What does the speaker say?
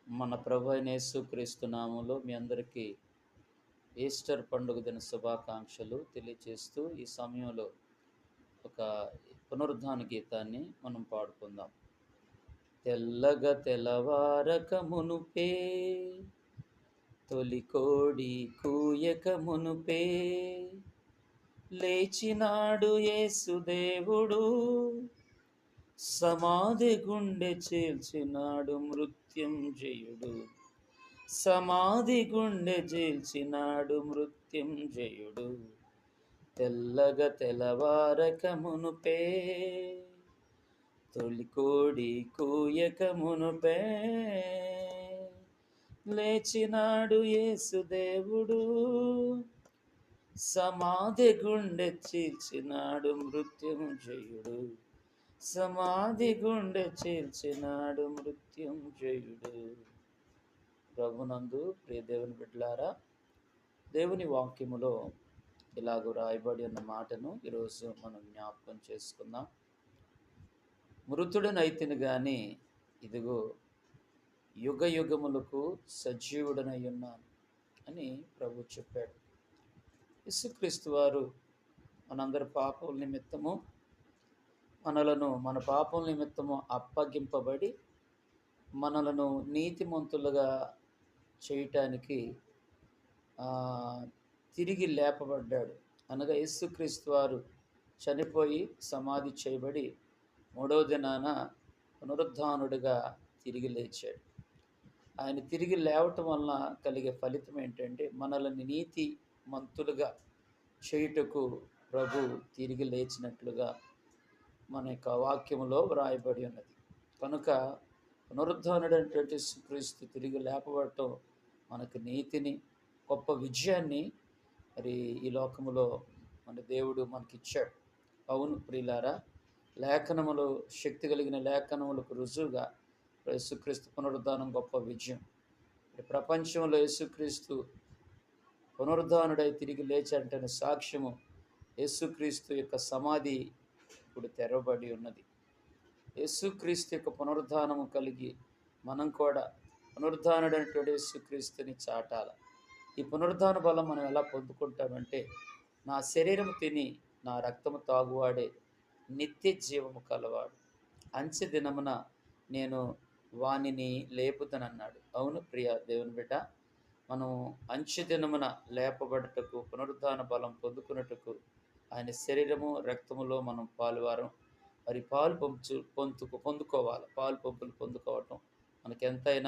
మన ప్రభు అయిన యేసుక్రీస్తు నామములో మీ అందరికీ ఈస్టర్ పండుగ దిన శుభాకాంక్షలు తెలియచేస్తూ ఈ సమయంలో ఒక పునరుద్ధాన గీతాన్ని మనం పాడుకుందాం. తెల్లగా తెల్లవారక మునుపే, తొలి కోడి కూయక మునుపే, లేచినాడు యేసుదేవుడు, సమాధి గుండె చీల్చినాడు మృత్యుంజయుడు. సమాధి గుండె చీల్చినాడు మృత్యుంజయుడు. తెల్లగా తెల్లవారక మునుపే, తొలి కోడి కూయక మునుపే, లేచినాడు యేసుదేవుడు, సమాధి గుండె చీల్చినాడు మృత్యుంజయుడు. సమాధి గుండె చీల్చినాడు మృత్యుంజయుడు. ప్రభునందు ప్రియ దేవుని బిడ్డలారా, దేవుని వాక్యములో ఇలాగ రాయబడి ఉన్న మాటను ఈరోజు మనం జ్ఞాపకం చేసుకుందాం. మృతుడనైతిని గాని ఇదిగో యుగ యుగములకు సజీవుడనై ఉన్నాను అని ప్రభు చెప్పాడు. యేసుక్రీస్తు వారు మనందరి పాపముల నిమిత్తము మన పాపముల నిమిత్తము అప్పగింపబడి మనలను నీతిమంతులుగా చేయటానికి తిరిగి లేపబడ్డాడు. అనగా యేసుక్రీస్తు వారు చనిపోయి సమాధి చేయబడి మూడవ దినాన పునరుద్ధానుడిగా తిరిగి లేచాడు. ఆయన తిరిగి లేవటం వలన కలిగే ఫలితం ఏంటంటే, మనల్ని నీతిమంతులుగా చేయుటకు ప్రభు తిరిగి లేచినట్లుగా మన యొక్క వాక్యములో వ్రాయబడి ఉన్నది. కనుక పునరుద్ధానుడైనటువంటి యేసుక్రీస్తు తిరిగి లేపబడటం మనకు నీతిని, గొప్ప విజయాన్ని మరి ఈ లోకములో మన దేవుడు మనకిచ్చాడు. అవును ప్రియులారా, లేఖనములు, శక్తి కలిగిన లేఖనములకు రుజువుగా యేసుక్రీస్తు పునరుద్ధానం గొప్ప విజయం. ప్రపంచంలో యేసుక్రీస్తు పునరుద్ధానుడై తిరిగి లేచాడంటే సాక్ష్యము యేసుక్రీస్తు యొక్క సమాధి ఇప్పుడు తెరవబడి ఉన్నది. యేసుక్రీస్తు యొక్క పునరుద్ధానము కలిగి మనం కూడా పునరుద్ధానుడైనటువంటి యేసుక్రీస్తుని చాటాల. ఈ పునరుద్ధాన బలం మనం ఎలా పొందుకుంటామంటే, నా శరీరము తిని నా రక్తము తాగువాడే నిత్య జీవము కలవాడు, అంచె దినమున నేను వానిని లేపుదనన్నాడు. అవును ప్రియ దేవుని బిడ్డ, మనం అంచె దినమున లేపబడుటకు, పునరుద్ధాన బలం పొందుకున్నట్టుకు ఆయన శరీరము రక్తములో మనం పాలువారం. మరి పాలు పొందుకోవాలి. పాలు పంపులు పొందుకోవటం మనకెంతైనా